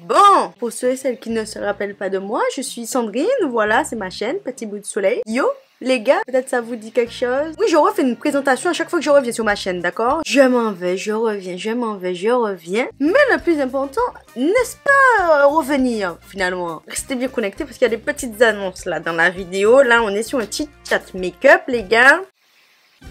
Bon, pour ceux et celles qui ne se rappellent pas de moi, je suis Sandrine, voilà, c'est ma chaîne, Petit Bout de Soleil. Yo, les gars, peut-être ça vous dit quelque chose? Oui, je refais une présentation à chaque fois que je reviens sur ma chaîne, d'accord? Je m'en vais, je reviens, je m'en vais, je reviens. Mais le plus important, n'est-ce pas revenir, finalement? Restez bien connectés parce qu'il y a des petites annonces là dans la vidéo. Là, on est sur un petit chat make-up, les gars.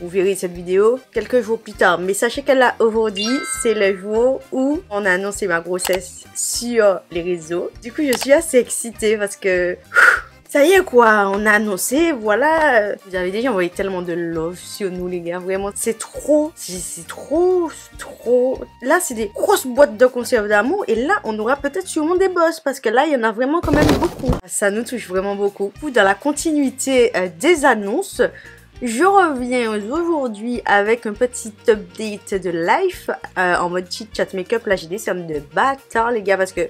Vous verrez cette vidéo quelques jours plus tard. Mais sachez qu'elle là aujourd'hui, c'est le jour où on a annoncé ma grossesse sur les réseaux. Du coup, je suis assez excitée parce que ça y est quoi, on a annoncé, voilà. Vous avez déjà envoyé tellement de love sur nous les gars, vraiment. C'est trop. Là, c'est des grosses boîtes de conserve d'amour. Et là, on aura peut-être sûrement des boss parce que là, il y en a vraiment quand même beaucoup. Ça nous touche vraiment beaucoup. Dans la continuité des annonces, je reviens aujourd'hui avec un petit update de life en mode chit chat make-up. Là j'ai des cernes de bâtard les gars parce que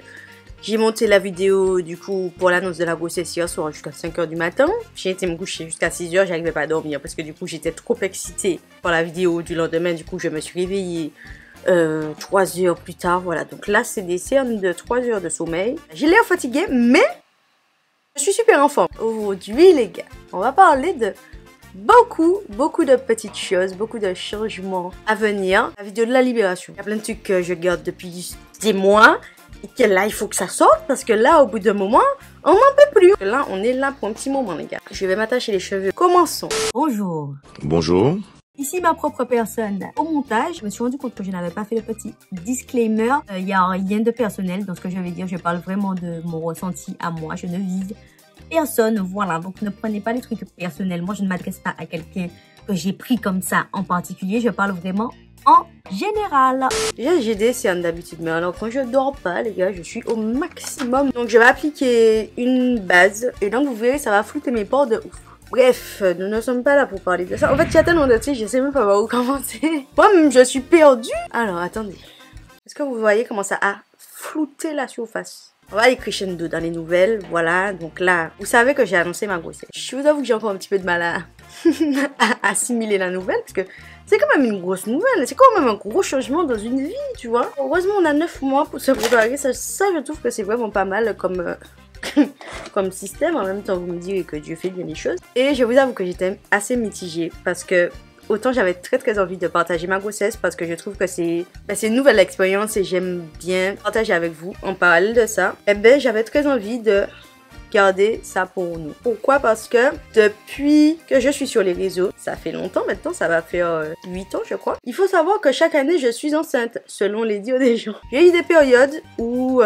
j'ai monté la vidéo du coup pour l'annonce de la grossesse hier soir jusqu'à 5 h du matin. J'ai été me coucher jusqu'à 6 h, j'arrivais pas à dormir parce que du coup j'étais trop excitée par la vidéo du lendemain. Du coup je me suis réveillée 3 heures plus tard. Voilà, donc là c'est des cernes de 3 heures de sommeil. J'ai l'air fatiguée mais je suis super en forme. Aujourd'hui les gars, on va parler de beaucoup de petites choses, beaucoup de changements à venir. La vidéo de la libération. Il y a plein de trucs que je garde depuis des mois et que là, il faut que ça sorte parce que là, au bout d'un moment, on n'en peut plus. Là, on est là pour un petit moment, les gars. Je vais m'attacher les cheveux. Commençons. Bonjour. Bonjour. Ici ma propre personne. Au montage, je me suis rendu compte que je n'avais pas fait le petit disclaimer. Il n'y a rien de personnel dans ce que je vais dire. Je parle vraiment de mon ressenti à moi. Je ne vise personne, voilà, donc ne prenez pas les trucs personnels. Moi, je ne m'adresse pas à quelqu'un que j'ai pris comme ça en particulier. Je parle vraiment en général. J'ai des cernes d'habitude, mais alors quand je dors pas, les gars, je suis au maximum. Donc, je vais appliquer une base et donc vous verrez, ça va flouter mes pores de ouf. Bref, nous ne sommes pas là pour parler de ça. En fait, il y a tellement de trucs, je sais même pas par où commencer. Moi-même, je suis perdue. Alors, attendez. Est-ce que vous voyez comment ça a flouté la surface? On va aller crescendo dans les nouvelles, voilà. Donc là, vous savez que j'ai annoncé ma grossesse. Je vous avoue que j'ai encore un petit peu de mal à assimiler la nouvelle parce que c'est quand même une grosse nouvelle. C'est quand même un gros changement dans une vie, tu vois. Heureusement, on a 9 mois pour se préparer. Ça, je trouve que c'est vraiment pas mal comme, comme système. En même temps, vous me direz que Dieu fait bien les choses. Et je vous avoue que j'étais assez mitigée parce que autant j'avais très envie de partager ma grossesse parce que je trouve que c'est une nouvelle expérience et j'aime bien partager avec vous. En parallèle de ça, eh ben j'avais très envie de garder ça pour nous. Pourquoi? Parce que depuis que je suis sur les réseaux, ça fait longtemps maintenant, ça va faire 8 ans je crois. Il faut savoir que chaque année je suis enceinte selon les dires des gens. J'ai eu des périodes où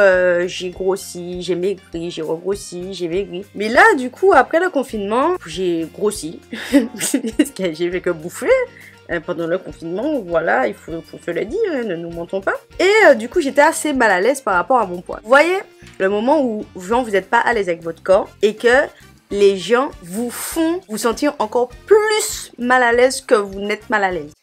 j'ai grossi, j'ai maigri, j'ai regrossi, j'ai maigri. Mais là du coup après le confinement, j'ai grossi. J'ai fait que bouffer. Pendant le confinement, voilà, il faut se le dire, hein, ne nous mentons pas. Et du coup, j'étais assez mal à l'aise par rapport à mon poids. Vous voyez, le moment où genre, vous n'êtes pas à l'aise avec votre corps et que les gens vous font vous sentir encore plus mal à l'aise que vous n'êtes mal à l'aise.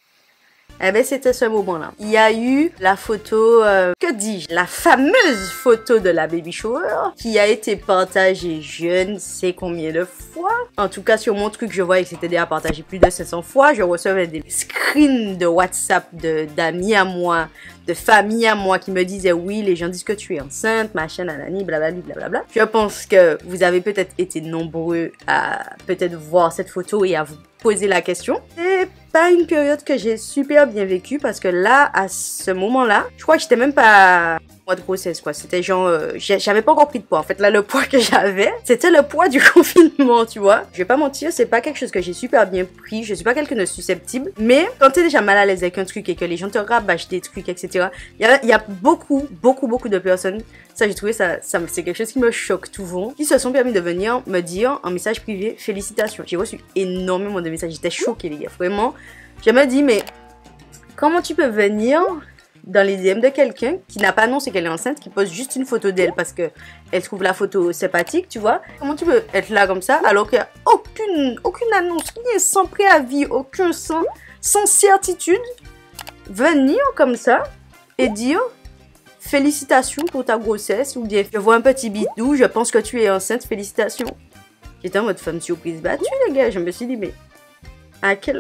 Eh ben c'était ce moment-là. Il y a eu la photo, que dis-je, la fameuse photo de la baby shower qui a été partagée je ne sais combien de fois. En tout cas sur mon truc je voyais que c'était déjà partagé plus de 500 fois. Je recevais des screens de WhatsApp d'amis à moi, de famille à moi qui me disaient oui les gens disent que tu es enceinte, machin, nanani, blablabla. Je pense que vous avez peut-être été nombreux à peut-être voir cette photo et à vous poser la question. C'est pas une période que j'ai super bien vécue parce que là, à ce moment-là, je crois que j'étais même pas en mois de grossesse quoi. C'était genre, j'avais pas encore pris de poids. En fait là, le poids que j'avais, c'était le poids du confinement, tu vois. Je vais pas mentir, c'est pas quelque chose que j'ai super bien pris. Je suis pas quelqu'un de susceptible. Mais quand t'es déjà mal à l'aise avec un truc et que les gens te rabâchent des trucs, etc. Il y a beaucoup de personnes. Ça, j'ai trouvé ça c'est quelque chose qui me choque souvent. Qui se sont permis de venir me dire en message privé, félicitations. J'ai reçu énormément de messages. J'étais choquée les gars, vraiment. Je me dis mais comment tu peux venir dans les DM de quelqu'un qui n'a pas annoncé qu'elle est enceinte, qui pose juste une photo d'elle parce que elle trouve la photo sympathique, tu vois. Comment tu peux être là comme ça alors qu'il n'y a aucune annonce, rien, sans préavis, sans certitude, venir comme ça et dire félicitations pour ta grossesse ou bien je vois un petit bidou, je pense que tu es enceinte, félicitations. J'étais en mode femme surprise battue les gars, je me suis dit mais à quel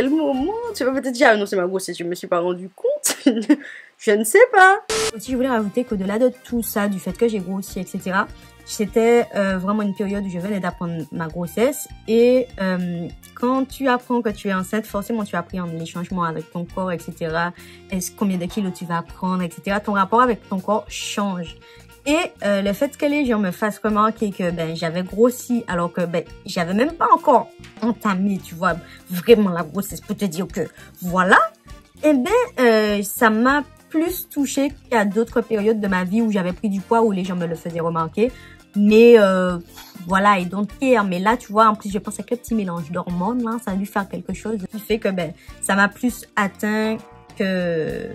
moment tu vas peut-être déjà annoncer ma grossesse, je me suis pas rendu compte. Je ne sais pas. Aussi, je voulais rajouter qu'au-delà de tout ça, du fait que j'ai grossi, etc., c'était vraiment une période où je venais d'apprendre ma grossesse. Et quand tu apprends que tu es enceinte, forcément, tu apprends les changements avec ton corps, etc. Combien de kilos tu vas prendre, etc. Ton rapport avec ton corps change. Et le fait que les gens me fassent remarquer que j'avais grossi alors que j'avais même pas encore entamé, tu vois, vraiment la grossesse pour te dire que voilà, ça m'a plus touchée qu'à d'autres périodes de ma vie où j'avais pris du poids, où les gens me le faisaient remarquer. Mais voilà, et don't care. Mais là, tu vois, en plus, je pense avec le petit mélange d'hormones, là, ça a dû faire quelque chose qui fait que ça m'a plus atteint que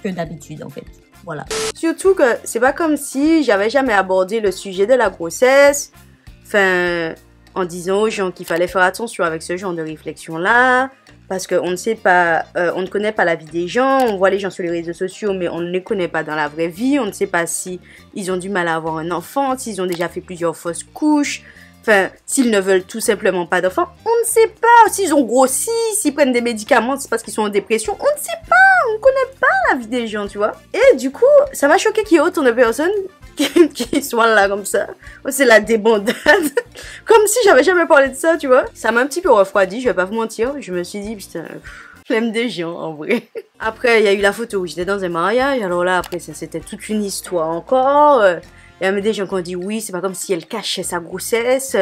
d'habitude, en fait. Voilà. Surtout que c'est pas comme si j'avais jamais abordé le sujet de la grossesse. Enfin, en disant aux gens qu'il fallait faire attention avec ce genre de réflexion-là. Parce qu'on ne sait pas, on ne connaît pas la vie des gens. On voit les gens sur les réseaux sociaux, mais on ne les connaît pas dans la vraie vie. On ne sait pas si ils ont du mal à avoir un enfant, s'ils ont déjà fait plusieurs fausses couches. Enfin, s'ils ne veulent tout simplement pas d'enfant, on ne sait pas. S'ils ont grossi, s'ils prennent des médicaments, c'est parce qu'ils sont en dépression. On ne sait pas, on ne connaît pas la vie des gens, tu vois. Et du coup, ça m'a choqué qu'il y ait autant de personnes qui soient là comme ça. C'est la débandade. Comme si j'avais jamais parlé de ça, tu vois. Ça m'a un petit peu refroidi, je vais pas vous mentir. Je me suis dit, putain, flemme des gens, en vrai. Après, il y a eu la photo où j'étais dans un mariage. Alors là, après, ça, c'était toute une histoire encore. Il y a même des gens qui ont dit oui, c'est pas comme si elle cachait sa grossesse.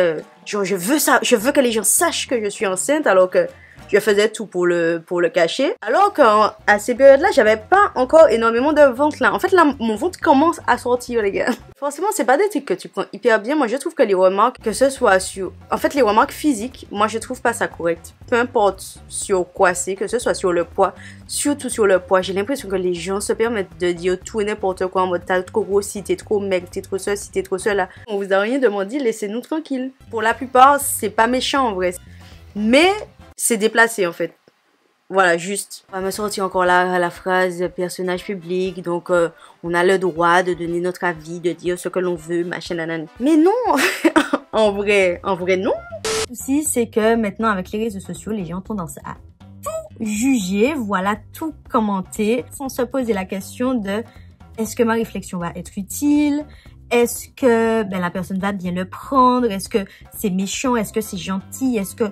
Genre, je veux que les gens sachent que je suis enceinte alors que je faisais tout pour le cacher. Alors qu'à ces périodes-là, j'avais pas encore énormément de ventre là. En fait, là, mon ventre commence à sortir, les gars. Forcément, c'est pas des trucs que tu prends hyper bien. Moi, je trouve que les remarques, que ce soit sur... En fait, les remarques physiques, moi, je trouve pas ça correct. Peu importe sur quoi c'est, que ce soit sur le poids, surtout sur le poids. J'ai l'impression que les gens se permettent de dire tout et n'importe quoi en mode t'as trop grossi, t'es trop maigre, t'es trop ceci, t'es trop cela. On vous a rien demandé, laissez-nous tranquilles. Pour la plupart, c'est pas méchant en vrai. Mais c'est déplacé en fait. Voilà, juste. On va me sortir encore la phrase personnage public. Donc, on a le droit de donner notre avis, de dire ce que l'on veut, machin, nanana. Mais non en vrai, non. Le souci, c'est que maintenant, avec les réseaux sociaux, les gens ont tendance à tout juger, voilà, tout commenter, sans se poser la question de est-ce que ma réflexion va être utile? Est-ce que la personne va bien le prendre? Est-ce que c'est méchant? Est-ce que c'est gentil? Est-ce que...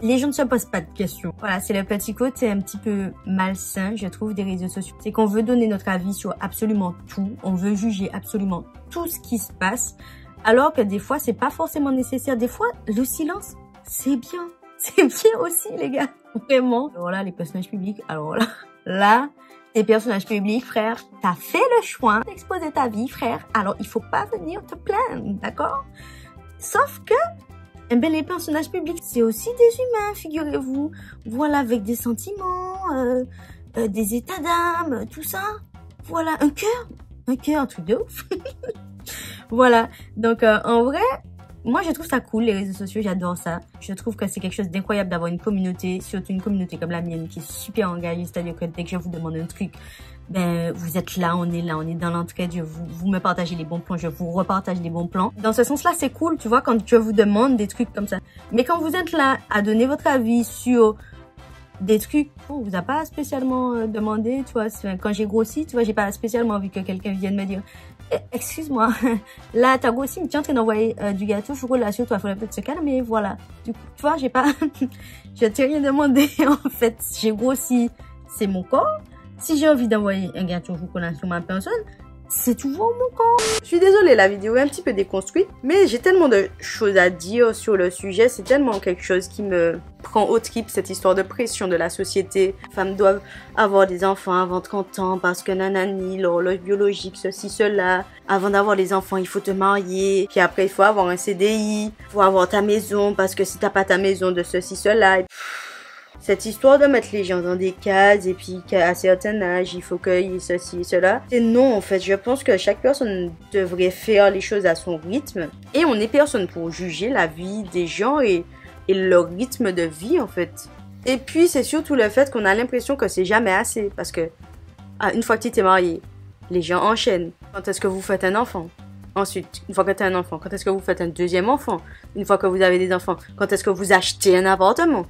Les gens ne se posent pas de questions. Voilà, c'est le petit côté un petit peu malsain, je trouve, des réseaux sociaux. C'est qu'on veut donner notre avis sur absolument tout. On veut juger absolument tout ce qui se passe. Alors que des fois, c'est pas forcément nécessaire. Des fois, le silence, c'est bien. C'est bien aussi, les gars. Vraiment. Alors là, les personnages publics, alors là, tes personnages publics, frère, t'as fait le choix d'exposer ta vie, frère. Alors, il faut pas venir te plaindre, d'accord? Sauf que, les personnages publics, c'est aussi des humains, figurez-vous. Voilà, avec des sentiments, des états d'âme, tout ça. Voilà, un cœur, un truc de ouf. Voilà, donc en vrai, moi je trouve ça cool, les réseaux sociaux, j'adore ça. Je trouve que c'est quelque chose d'incroyable d'avoir une communauté, surtout une communauté comme la mienne qui est super engagée, c'est-à-dire que dès que je vous demande un truc, vous êtes là, on est dans l'entraide, vous me partagez les bons plans, je vous repartage les bons plans. Dans ce sens-là, c'est cool, tu vois, quand je vous demande des trucs comme ça. Mais quand vous êtes là à donner votre avis sur des trucs, on vous a pas spécialement demandé, tu vois, quand j'ai grossi, tu vois, j'ai pas spécialement envie que quelqu'un vienne me dire excuse-moi, là t'as grossi, mais tu es en train d'envoyer du gâteau chocolat sur toi, il faudrait peut-être se calmer, voilà. Du coup, tu vois, j'ai pas, je t'ai rien demandé, en fait, j'ai grossi, c'est mon corps. Si j'ai envie d'envoyer un gâteau au chocolat sur ma personne, c'est toujours mon corps. Je suis désolée, la vidéo est un petit peu déconstruite, mais j'ai tellement de choses à dire sur le sujet. C'est tellement quelque chose qui me prend au trip, cette histoire de pression de la société. Les femmes doivent avoir des enfants avant 30 ans parce que nanani, l'horloge biologique, ceci, cela. Avant d'avoir les enfants, il faut te marier. Puis après, il faut avoir un CDI. Il faut avoir ta maison parce que si t'as pas ta maison de ceci, cela... Cette histoire de mettre les gens dans des cases et puis qu'à un certain âge, il faut qu'il y ait ceci et cela. C'est non, en fait. Je pense que chaque personne devrait faire les choses à son rythme. Et on n'est personne pour juger la vie des gens et leur rythme de vie, en fait. Et puis, c'est surtout le fait qu'on a l'impression que c'est jamais assez. Parce que, une fois que tu t'es marié, les gens enchaînent. Quand est-ce que vous faites un enfant? Ensuite, une fois que tu as un enfant, quand est-ce que vous faites un deuxième enfant? Une fois que vous avez des enfants, quand est-ce que vous achetez un appartement?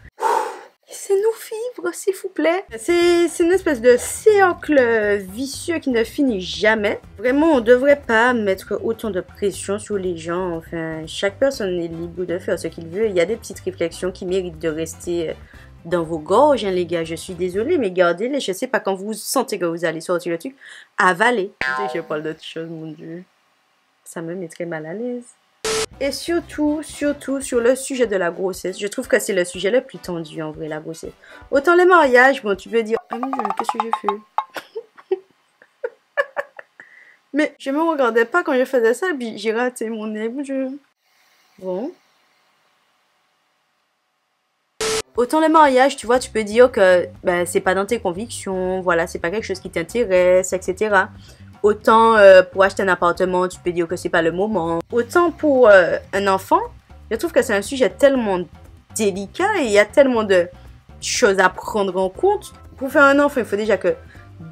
Laissez-nous vivre, pauvre, s'il vous plaît. C'est une espèce de cercle vicieux qui ne finit jamais. Vraiment, on devrait pas mettre autant de pression sur les gens. Enfin, chaque personne est libre de faire ce qu'il veut. Il y a des petites réflexions qui méritent de rester dans vos gorges, hein, les gars. Je suis désolée, mais gardez-les. Je sais pas, quand vous sentez que vous allez sortir le truc, avalez. Dès que je parle d'autre chose, mon Dieu, ça me mettrait mal à l'aise. Et surtout sur le sujet de la grossesse, je trouve que c'est le sujet le plus tendu en vrai, la grossesse. Autant les mariages, bon, tu peux dire, ah mon Dieu, qu'est-ce que j'ai fait? Mais je me regardais pas quand je faisais ça, puis j'ai raté mon nez, mon Dieu. Bon. Autant les mariages, tu vois, tu peux dire que ben, c'est pas dans tes convictions, voilà, c'est pas quelque chose qui t'intéresse, etc. Autant pour acheter un appartement, tu peux dire que c'est pas le moment. Autant pour un enfant, je trouve que c'est un sujet tellement délicat et il y a tellement de choses à prendre en compte. Pour faire un enfant, il faut déjà que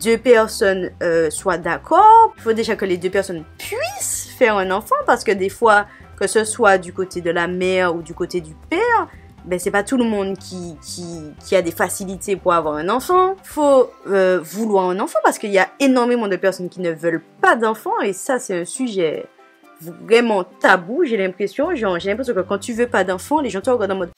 deux personnes soient d'accord. Il faut déjà que les deux personnes puissent faire un enfant parce que des fois, que ce soit du côté de la mère ou du côté du père, ben c'est pas tout le monde qui a des facilités pour avoir un enfant. Faut vouloir un enfant parce qu'il y a énormément de personnes qui ne veulent pas d'enfants et ça c'est un sujet vraiment tabou, j'ai l'impression. Genre, j'ai l'impression que quand tu veux pas d'enfant, les gens te regardent en mode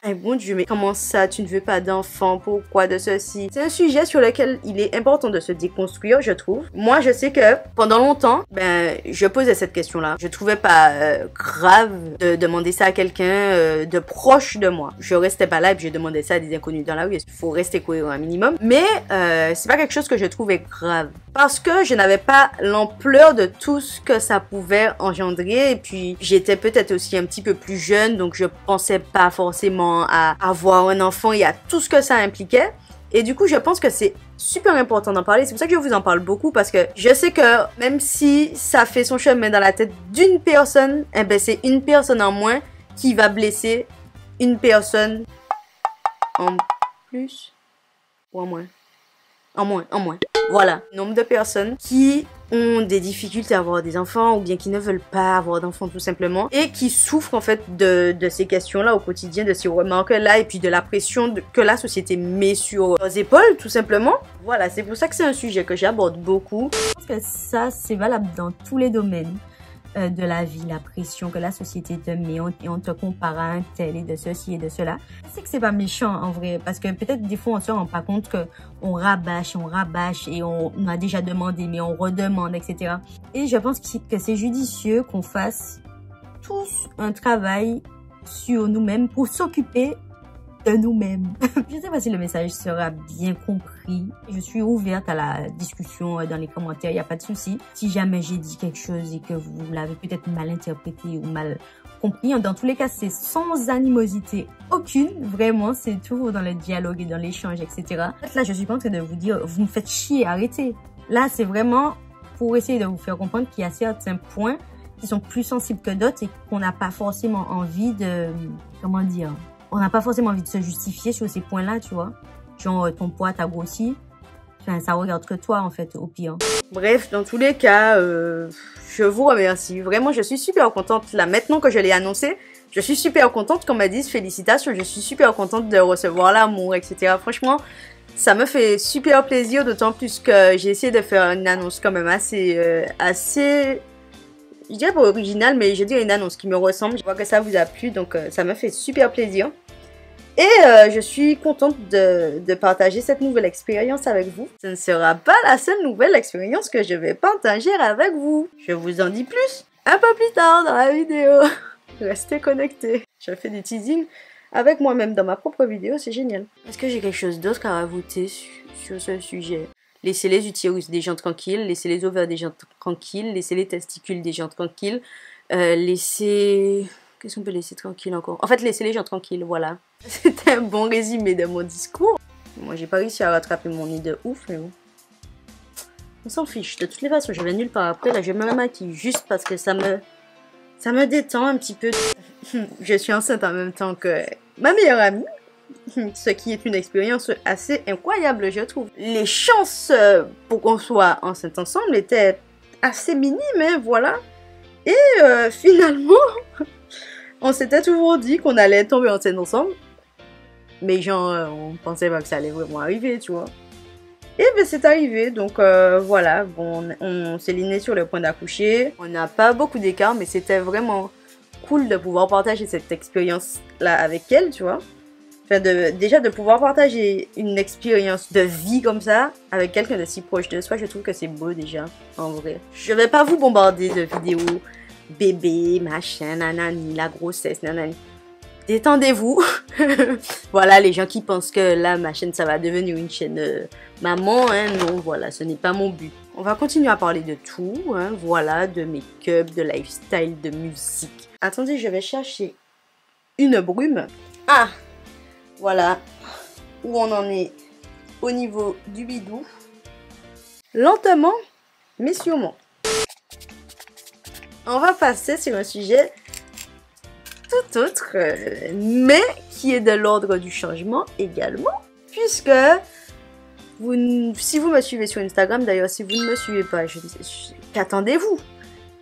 eh bon Dieu, mais comment ça, tu ne veux pas d'enfant? Pourquoi de ceci? C'est un sujet sur lequel il est important de se déconstruire, je trouve. Moi, je sais que pendant longtemps, ben, je posais cette question-là. Je trouvais pas grave de demander ça à quelqu'un de proche de moi. Je restais pas là et puis je demandais ça à des inconnus dans la rue. Il faut rester cohérent un minimum. Mais c'est pas quelque chose que je trouvais grave. Parce que je n'avais pas l'ampleur de tout ce que ça pouvait engendrer. Et puis, j'étais peut-être aussi un petit peu plus jeune, donc je pensais pas forcément à avoir un enfant et à tout ce que ça impliquait. Et du coup, je pense que c'est super important d'en parler. C'est pour ça que je vous en parle beaucoup parce que je sais que même si ça fait son chemin dans la tête d'une personne, eh ben c'est une personne en moins qui va blesser une personne en plus ou en moins. En moins. Voilà. Nombre de personnes qui ont des difficultés à avoir des enfants ou bien qui ne veulent pas avoir d'enfants tout simplement et qui souffrent en fait de ces questions-là au quotidien, de ces remarques-là et puis de la pression que la société met sur leurs épaules tout simplement. Voilà, c'est pour ça que c'est un sujet que j'aborde beaucoup. Je pense que ça, c'est valable dans tous les domaines de la vie, la pression que la société te met, on te compare à un tel et de ceci et de cela. Je sais que c'est pas méchant en vrai, parce que peut-être des fois on se rend pas compte que on rabâche et on a déjà demandé mais on redemande, etc. Et je pense que c'est judicieux qu'on fasse tous un travail sur nous-mêmes pour s'occuper de nous-mêmes. Je sais pas si le message sera bien compris. Je suis ouverte à la discussion dans les commentaires, il n'y a pas de souci. Si jamais j'ai dit quelque chose et que vous l'avez peut-être mal interprété ou mal compris, dans tous les cas, c'est sans animosité aucune. Vraiment, c'est toujours dans le dialogue et dans l'échange, etc. Là, je suis pas en train de vous dire, vous me faites chier, arrêtez. Là, c'est vraiment pour essayer de vous faire comprendre qu'il y a certains points qui sont plus sensibles que d'autres et qu'on n'a pas forcément envie de... Comment dire ? On n'a pas forcément envie de se justifier sur ces points-là, tu vois. Genre, ton poids t'a grossi. Enfin, ça regarde que toi, en fait, au pire. Bref, dans tous les cas, je vous remercie. Vraiment, je suis super contente. Là, maintenant que je l'ai annoncé, je suis super contente qu'on m'a dit félicitations. Je suis super contente de recevoir l'amour, etc. Franchement, ça me fait super plaisir, d'autant plus que j'ai essayé de faire une annonce quand même assez... Je dirais pas originale, mais je dirais une annonce qui me ressemble. Je vois que ça vous a plu, donc ça me fait super plaisir. Et je suis contente de partager cette nouvelle expérience avec vous. Ce ne sera pas la seule nouvelle expérience que je vais partager avec vous. Je vous en dis plus un peu plus tard dans la vidéo. Restez connectés. Je fais des teasings avec moi-même dans ma propre vidéo, c'est génial. Est-ce que j'ai quelque chose d'autre à rajouter sur ce sujet? Laissez les utérus des gens tranquilles, laissez les ovaires des gens tranquilles, laissez les testicules des gens tranquilles, laissez... Qu'est-ce qu'on peut laisser tranquille encore? En fait, laissez les gens tranquilles, voilà. C'était un bon résumé de mon discours. Moi, j'ai pas réussi à rattraper mon nid de ouf, mais bon. On s'en fiche. De toutes les façons, je vais nulle part après. Là, je me maquille juste parce que ça me détend un petit peu. Je suis enceinte en même temps que ma meilleure amie. Ce qui est une expérience assez incroyable, je trouve. Les chances pour qu'on soit enceinte ensemble étaient assez minimes, hein, voilà. Et finalement... On s'était toujours dit qu'on allait tomber enceinte ensemble. Mais genre, on pensait pas que ça allait vraiment arriver, tu vois. Et ben c'est arrivé, donc voilà, bon, on s'est ligné sur le point d'accoucher. On n'a pas beaucoup d'écart, mais c'était vraiment cool de pouvoir partager cette expérience-là avec elle, tu vois. Enfin, déjà de pouvoir partager une expérience de vie comme ça avec quelqu'un de si proche de soi, je trouve que c'est beau déjà, en vrai. Je vais pas vous bombarder de vidéos bébé, machin, nanani, la grossesse, nanani. Détendez-vous. Voilà, les gens qui pensent que là, ma chaîne, ça va devenir une chaîne maman, hein, non, voilà, ce n'est pas mon but. On va continuer à parler de tout, hein, voilà, de make-up, de lifestyle, de musique. Attendez, je vais chercher une brume. Ah, voilà où on en est au niveau du bidou. Lentement, mais sûrement. On va passer sur un sujet tout autre, mais qui est de l'ordre du changement également. Puisque, si vous me suivez sur Instagram, d'ailleurs, si vous ne me suivez pas, qu'attendez-vous?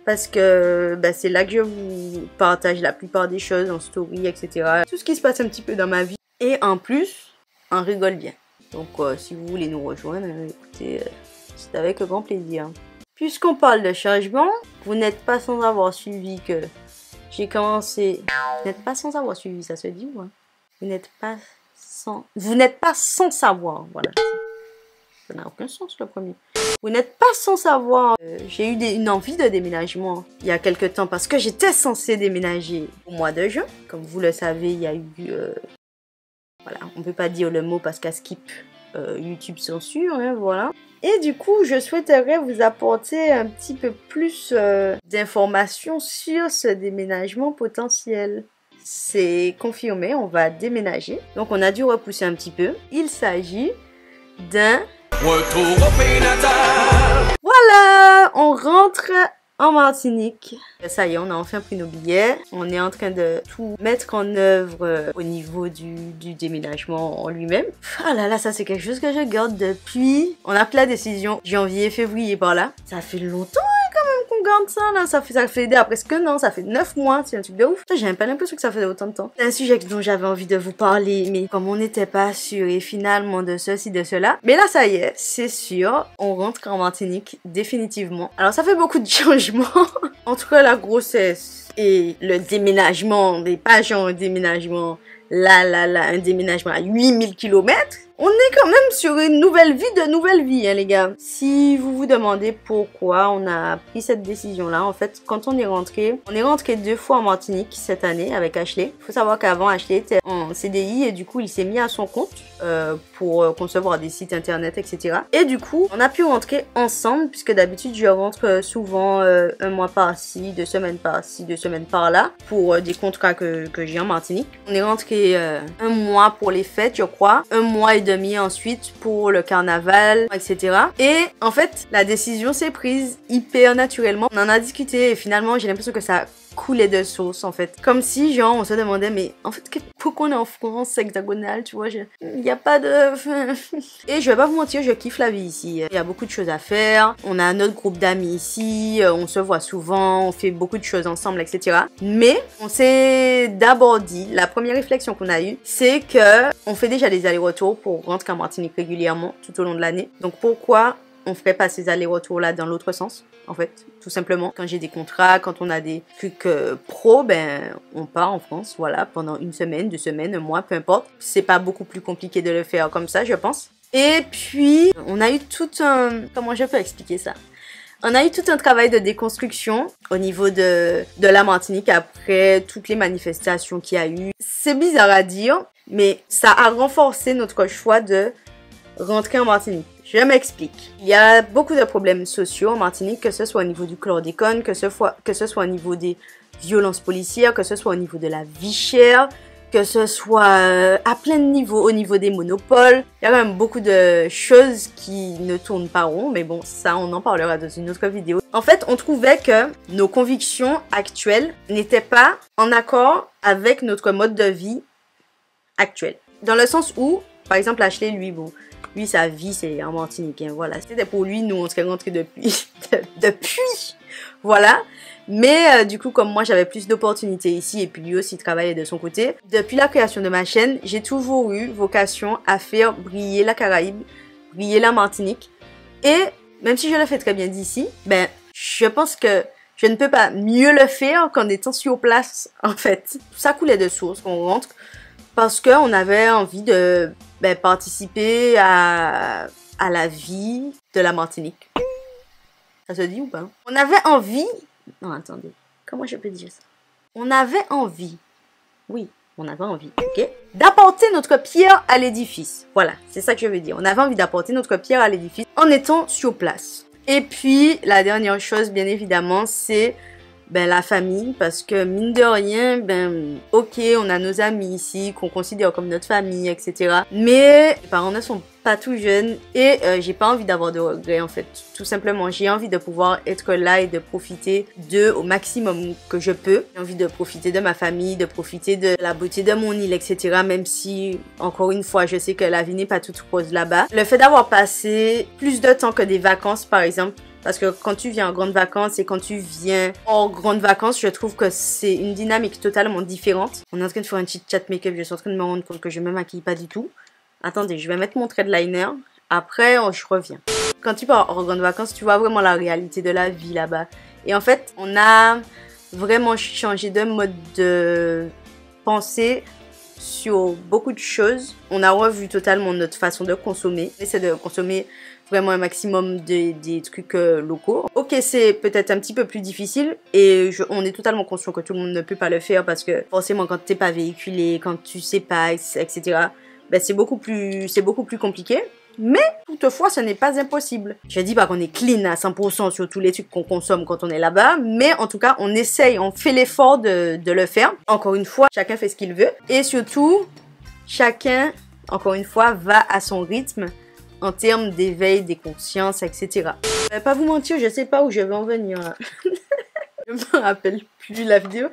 Parce que bah, c'est là que je vous partage la plupart des choses en story, etc. Tout ce qui se passe un petit peu dans ma vie. Et en plus, on rigole bien. Donc, si vous voulez nous rejoindre, écoutez, c'est avec grand plaisir. Puisqu'on parle de changement, vous n'êtes pas sans avoir suivi que j'ai commencé... Vous n'êtes pas sans avoir suivi, ça se dit ou hein? Vous n'êtes pas sans savoir, voilà. Ça n'a aucun sens le premier. Vous n'êtes pas sans savoir. J'ai eu une envie de déménagement il y a quelques temps parce que j'étais censée déménager au mois de juin. Comme vous le savez, il y a eu... voilà, on ne peut pas dire le mot parce qu'à Skip, YouTube censure, hein, voilà. Et du coup, je souhaiterais vous apporter un petit peu plus d'informations sur ce déménagement potentiel. C'est confirmé, on va déménager. Donc on a dû repousser un petit peu. Il s'agit d'un... retour au pays natal. Voilà, on rentre en Martinique. Ça y est, on a enfin pris nos billets. On est en train de tout mettre en œuvre au niveau du déménagement en lui-même. Ah là là, ça c'est quelque chose que je garde depuis... On a pris la décision janvier, février par là. Ça fait longtemps quand même qu'on garde ça là. Ça fait presque un an, ça fait 9 mois. C'est un truc de ouf. J'ai même pas l'impression que ça faisait autant de temps. C'est un sujet dont j'avais envie de vous parler, mais comme on n'était pas sûr et finalement de ceci, de cela. Mais là, ça y est, c'est sûr. On rentre en Martinique définitivement. Alors ça fait beaucoup de changements. En tout cas, la grossesse et le déménagement, mais pas genre un déménagement, un déménagement à 8000 km. On est quand même sur une nouvelle vie, hein, les gars. Si vous vous demandez pourquoi on a pris cette décision-là, en fait, quand on est rentré 2 fois en Martinique cette année avec Ashley. Il faut savoir qu'avant, Ashley était en CDI et du coup, il s'est mis à son compte pour concevoir des sites internet, etc. Et du coup, on a pu rentrer ensemble puisque d'habitude, je rentre souvent un mois par-ci, 2 semaines par-ci, 2 semaines par-là pour des contrats que j'ai en Martinique. On est rentré un mois pour les fêtes, je crois, un mois et demi ensuite pour le carnaval, etc. Et en fait, la décision s'est prise hyper naturellement. On en a discuté et finalement, j'ai l'impression que ça coulait de source en fait. Comme si genre on se demandait mais en fait pourquoi on est en France hexagonale, tu vois, il n'y a pas de... Et je vais pas vous mentir, je kiffe la vie ici. Il y a beaucoup de choses à faire. On a notre groupe d'amis ici, on se voit souvent, on fait beaucoup de choses ensemble, etc. Mais on s'est d'abord dit, la première réflexion qu'on a eue, c'est que on fait déjà des allers-retours pour rentrer en Martinique régulièrement tout au long de l'année. Donc pourquoi on ferait pas ces allers-retours là dans l'autre sens, en fait, tout simplement. Quand j'ai des contrats, quand on a des trucs pro, ben on part en France, voilà, pendant 1 semaine, 2 semaines, un mois, peu importe. C'est pas beaucoup plus compliqué de le faire comme ça, je pense. Et puis, on a eu tout un... Comment je peux expliquer ça? On a eu tout un travail de déconstruction au niveau de la Martinique après toutes les manifestations qu'il y a eu. C'est bizarre à dire, mais ça a renforcé notre choix de rentrer en Martinique. Je m'explique. Il y a beaucoup de problèmes sociaux en Martinique, que ce soit au niveau du chlordécone, que ce soit au niveau des violences policières, que ce soit au niveau de la vie chère, que ce soit à plein de niveaux, au niveau des monopoles. Il y a quand même beaucoup de choses qui ne tournent pas rond, mais bon, ça, on en parlera dans une autre vidéo. En fait, on trouvait que nos convictions actuelles n'étaient pas en accord avec notre mode de vie actuel. Dans le sens où, par exemple, Ashley, lui, sa vie, c'est en Martinique, hein, voilà. C'était pour lui, nous, on serait rentrés depuis. Voilà. Mais du coup, comme moi j'avais plus d'opportunités ici et puis lui aussi travaillait de son côté, depuis la création de ma chaîne, j'ai toujours eu vocation à faire briller la Caraïbe, briller la Martinique. Et même si je le fais très bien d'ici, ben je pense que je ne peux pas mieux le faire qu'en étant sur place en fait. Ça coulait de source, on rentre, parce qu'on avait envie de participer à la vie de la Martinique. Ça se dit ou pas? On avait envie... Non, attendez. Comment je peux dire ça? On avait envie. Oui, on avait envie, ok? D'apporter notre pierre à l'édifice. Voilà, c'est ça que je veux dire. On avait envie d'apporter notre pierre à l'édifice en étant sur place. Et puis, la dernière chose, bien évidemment, c'est... la famille, parce que mine de rien, ok, on a nos amis ici, qu'on considère comme notre famille, etc. Mais les parents ne sont pas tout jeunes et j'ai pas envie d'avoir de regrets en fait. Tout simplement, j'ai envie de pouvoir être là et de profiter d'eux au maximum que je peux. J'ai envie de profiter de ma famille, de profiter de la beauté de mon île, etc. Même si, encore une fois, je sais que la vie n'est pas toute rose là-bas. Le fait d'avoir passé plus de temps que des vacances, par exemple, parce que quand tu viens en grandes vacances et quand tu viens hors grandes vacances, je trouve que c'est une dynamique totalement différente. On est en train de faire un petit chat make-up, je suis en train de me rendre compte que je me maquille pas du tout. Attendez, je vais mettre mon trait de liner. Après, je reviens. Quand tu pars hors grandes vacances, tu vois vraiment la réalité de la vie là-bas. Et en fait, on a vraiment changé de mode de pensée sur beaucoup de choses. On a revu totalement notre façon de consommer. On essaie de consommer vraiment un maximum des trucs locaux. Ok, c'est peut-être un petit peu plus difficile et on est totalement conscient que tout le monde ne peut pas le faire parce que forcément quand t'es pas véhiculé, quand tu sais pas, etc. C'est beaucoup plus compliqué. Mais toutefois, ce n'est pas impossible. Je dis pas qu'on est clean à 100% sur tous les trucs qu'on consomme quand on est là-bas, mais en tout cas, on essaye, on fait l'effort de le faire. Encore une fois, chacun fait ce qu'il veut. Et surtout, chacun, encore une fois, va à son rythme en termes d'éveil des consciences, etc. Je vais pas vous mentir, je sais pas où je vais en venir là. Je me rappelle plus la vidéo.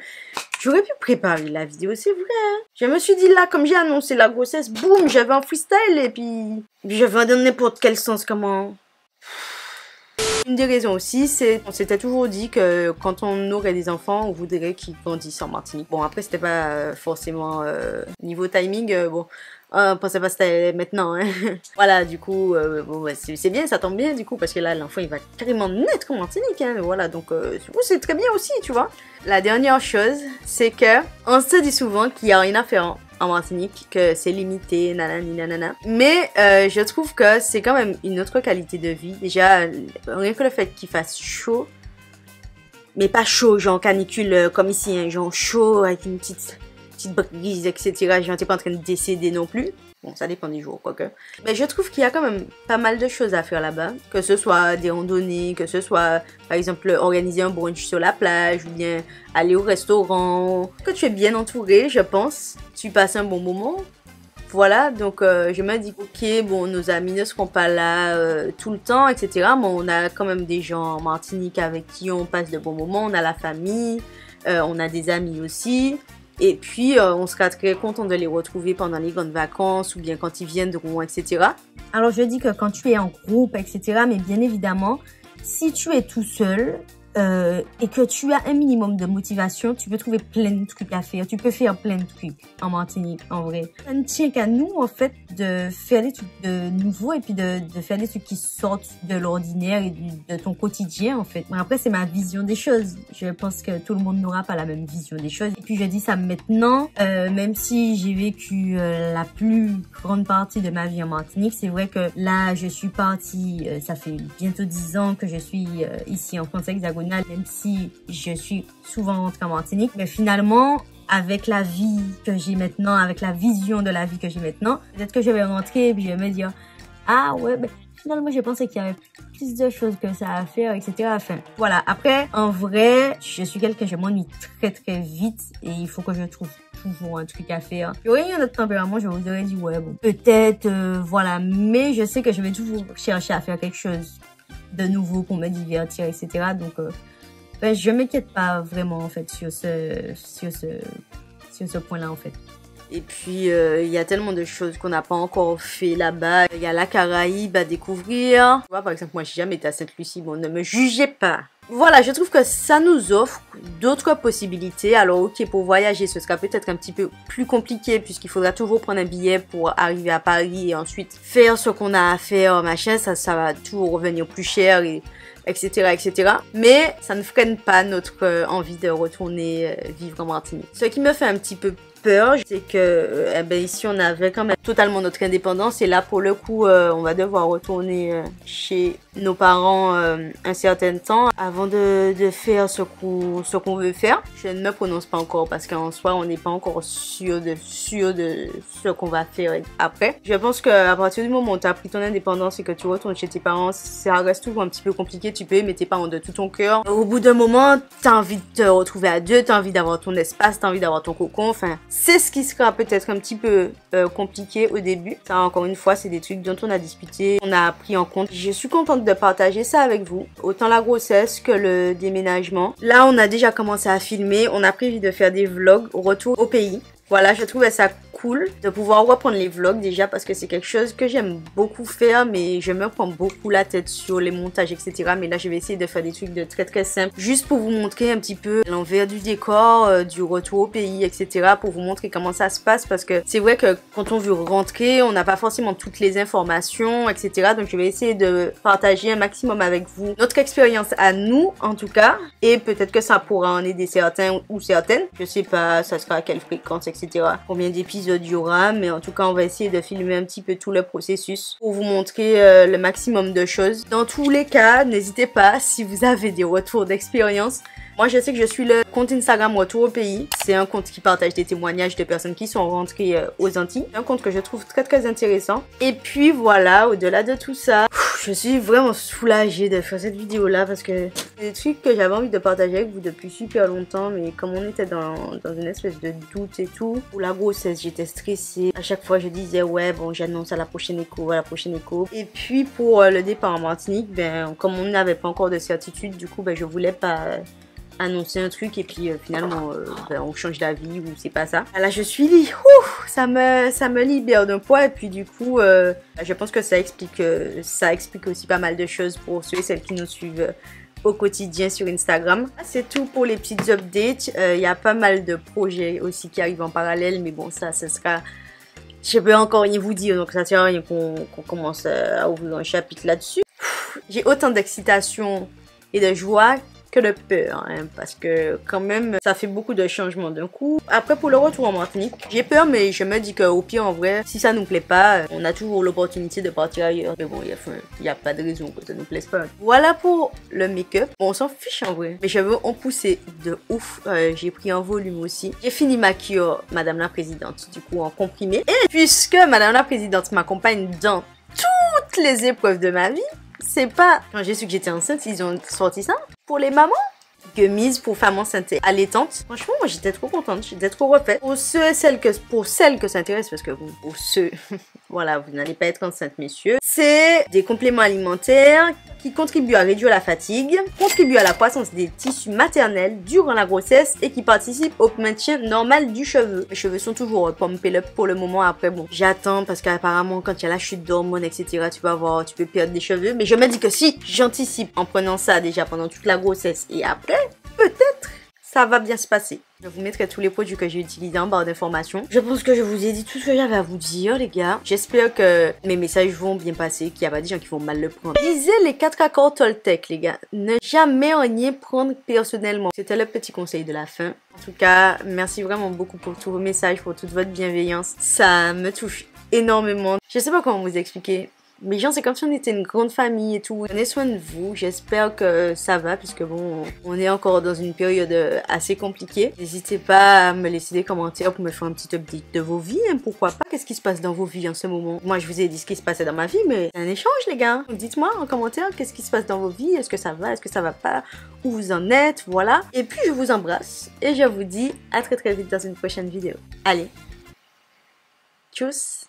J'aurais pu préparer la vidéo, c'est vrai. Hein? Je me suis dit là, comme j'ai annoncé la grossesse, boum, j'avais un freestyle et puis je vais dans n'importe quel sens, comment... Une des raisons aussi, c'est qu'on s'était toujours dit que quand on aurait des enfants, on voudrait qu'ils grandissent en Martinique. Bon, après, c'était pas forcément niveau timing, bon... on pensait pas que c'était maintenant, hein. Voilà, du coup, bon, c'est bien, ça tombe bien, du coup, parce que là, l'enfant, il va carrément naître en Martinique, hein. Voilà, donc, c'est très bien aussi, tu vois. La dernière chose, c'est que on se dit souvent qu'il y a rien à faire en Martinique, que c'est limité, nanani, nanana. Mais je trouve que c'est quand même une autre qualité de vie. Déjà, rien que le fait qu'il fasse chaud, mais pas chaud, genre canicule comme ici, hein, genre chaud avec une petite brise, etc. Je n'étais pas en train de décéder non plus. Bon, ça dépend des jours, quoique. Mais je trouve qu'il y a quand même pas mal de choses à faire là-bas. Que ce soit des randonnées, que ce soit, par exemple, organiser un brunch sur la plage, ou bien aller au restaurant. Que tu es bien entouré, je pense. Tu passes un bon moment. Voilà, donc je me dis, ok, bon, nos amis ne seront pas là tout le temps, etc. Mais on a quand même des gens en Martinique avec qui on passe de bons moments. On a la famille, on a des amis aussi. Et puis, on sera très content de les retrouver pendant les grandes vacances ou bien quand ils viennent de Rouen, etc. Alors, je dis que quand tu es en groupe, etc., mais bien évidemment, si tu es tout seul et que tu as un minimum de motivation, tu peux trouver plein de trucs à faire. Tu peux faire plein de trucs en Martinique, en vrai. Ça ne tient qu'à nous, en fait, de faire des trucs de nouveaux et puis de faire des trucs qui sortent de l'ordinaire et de ton quotidien, en fait. Mais après, c'est ma vision des choses. Je pense que tout le monde n'aura pas la même vision des choses. Et puis, je dis ça maintenant, même si j'ai vécu la plus grande partie de ma vie en Martinique, c'est vrai que là, je suis partie, ça fait bientôt 10 ans que je suis ici en France hexagonale, même si je suis souvent rentrée en Martinique. Mais finalement, avec la vie que j'ai maintenant, avec la vision de la vie que j'ai maintenant, peut-être que je vais rentrer et puis je vais me dire, ah ouais, ben finalement, je pensais qu'il y avait plus de choses que ça à faire, etc. Enfin, voilà. Après, en vrai, je suis quelqu'un, je m'ennuie très très vite et il faut que je trouve toujours un truc à faire. J'aurais eu un autre tempérament, je vous aurais dit, ouais, bon, peut-être, voilà. Mais je sais que je vais toujours chercher à faire quelque chose de nouveau pour me divertir, etc. Donc, ben, je m'inquiète pas vraiment, en fait, sur ce point-là, en fait. Et puis, il y a tellement de choses qu'on n'a pas encore fait là-bas. Il y a la Caraïbe à découvrir. Tu vois, par exemple, moi, j'ai jamais été à Sainte-Lucie. Bon, ne me jugez pas. Voilà, je trouve que ça nous offre d'autres possibilités. Alors ok, pour voyager, ce sera peut-être un petit peu plus compliqué puisqu'il faudra toujours prendre un billet pour arriver à Paris et ensuite faire ce qu'on a à faire, machin. Ça va toujours revenir plus cher et etc., etc. Mais ça ne freine pas notre envie de retourner vivre en Martinique. Ce qui me fait un petit peu peur, c'est que ici on avait quand même totalement notre indépendance et là pour le coup on va devoir retourner chez nos parents un certain temps avant de faire ce qu'on veut faire. Je ne me prononce pas encore parce qu'en soi on n'est pas encore sûr de ce qu'on va faire après. Je pense qu'à partir du moment où tu as pris ton indépendance et que tu retournes chez tes parents, ça reste toujours un petit peu compliqué. Tu peux aimer tes parents de tout ton cœur. Au bout d'un moment, tu as envie de te retrouver à deux, tu as envie d'avoir ton espace, tu as envie d'avoir ton cocon, enfin c'est ce qui sera peut-être un petit peu compliqué au début. Ça, encore une fois, c'est des trucs dont on a discuté, on a pris en compte. Je suis contente de partager ça avec vous. Autant la grossesse que le déménagement. Là, on a déjà commencé à filmer. On a prévu de faire des vlogs au retour au pays. Voilà, je trouvais ça cool de pouvoir reprendre les vlogs déjà parce que c'est quelque chose que j'aime beaucoup faire mais je me prends beaucoup la tête sur les montages etc. Mais là je vais essayer de faire des trucs de très simples juste pour vous montrer un petit peu l'envers du décor, du retour au pays etc. Pour vous montrer comment ça se passe parce que c'est vrai que quand on veut rentrer on n'a pas forcément toutes les informations etc. Donc je vais essayer de partager un maximum avec vous notre expérience à nous en tout cas et peut-être que ça pourra en aider certains ou certaines. Je sais pas ça sera à quelle fréquence etc. Combien d'épisodes il y aura, mais en tout cas on va essayer de filmer un petit peu tout le processus pour vous montrer le maximum de choses. Dans tous les cas, n'hésitez pas si vous avez des retours d'expérience. Moi je sais que je suis le compte Instagram Retour au pays. C'est un compte qui partage des témoignages de personnes qui sont rentrées aux Antilles. C'est un compte que je trouve très intéressant. Et puis voilà, au-delà de tout ça, je suis vraiment soulagée de faire cette vidéo là parce que c'est des trucs que j'avais envie de partager avec vous depuis super longtemps. Mais comme on était dans une espèce de doute et tout, pour la grossesse j'étais stressée. À chaque fois je disais ouais bon j'annonce à la prochaine écho, Et puis pour le départ en Martinique, ben comme on n'avait pas encore de certitude, du coup ben je voulais pas annoncer un truc et puis finalement ben, on change d'avis ou c'est pas ça. Là je suis libre, ça me libère d'un poids et puis du coup je pense que ça explique aussi pas mal de choses pour ceux et celles qui nous suivent au quotidien sur Instagram. C'est tout pour les petites updates. Il y a pas mal de projets aussi qui arrivent en parallèle mais bon ça sera... Je peux encore rien vous dire donc ça sert à rien qu'on commence à ouvrir un chapitre là-dessus. J'ai autant d'excitation et de joie que de peur, hein, parce que quand même ça fait beaucoup de changements d'un coup. Après pour le retour en Martinique, j'ai peur mais je me dis qu'au pire en vrai, si ça nous plaît pas, on a toujours l'opportunité de partir ailleurs. Mais bon, il y a pas de raison que ça nous plaise pas. Voilà pour le make-up. Bon, on s'en fiche en vrai. Mes cheveux ont poussé de ouf. J'ai pris en volume aussi. J'ai fini ma cure Madame la Présidente, du coup en comprimé. Et puisque Madame la Présidente m'accompagne dans toutes les épreuves de ma vie, c'est pas... Quand j'ai su que j'étais enceinte, ils ont sorti ça pour les mamans. Gummies pour femmes enceintes et allaitantes. Franchement, moi j'étais trop contente, j'étais trop refaite. Pour celles que ça intéresse, parce que bon, pour ceux, voilà, vous n'allez pas être enceinte, messieurs. C'est des compléments alimentaires qui contribuent à réduire la fatigue, contribuent à la croissance des tissus maternels durant la grossesse et qui participent au maintien normal du cheveu. Mes cheveux sont toujours pumped up pour le moment. Après, bon, j'attends parce qu'apparemment, quand il y a la chute d'hormones, etc., tu peux perdre des cheveux. Mais je me dis que si j'anticipe en prenant ça déjà pendant toute la grossesse et après, peut-être ça va bien se passer. Je vous mettrai tous les produits que j'ai utilisés en barre d'informations. Je pense que je vous ai dit tout ce que j'avais à vous dire, les gars. J'espère que mes messages vont bien passer, qu'il n'y a pas des gens qui vont mal le prendre. Lisez les 4 accords Toltec, les gars. Ne jamais rien prendre personnellement. C'était le petit conseil de la fin. En tout cas, merci vraiment beaucoup pour tous vos messages, pour toute votre bienveillance. Ça me touche énormément. Je sais pas comment vous expliquer. Mais genre c'est comme si on était une grande famille et tout. Prenez soin de vous, j'espère que ça va puisque bon, on est encore dans une période assez compliquée. N'hésitez pas à me laisser des commentaires pour me faire un petit update de vos vies, hein, pourquoi pas. Qu'est-ce qui se passe dans vos vies en ce moment? Moi je vous ai dit ce qui se passait dans ma vie, mais c'est un échange les gars. Dites-moi en commentaire qu'est-ce qui se passe dans vos vies, est-ce que ça va pas, où vous en êtes, voilà. Et puis je vous embrasse et je vous dis à très vite dans une prochaine vidéo. Allez, tchuss!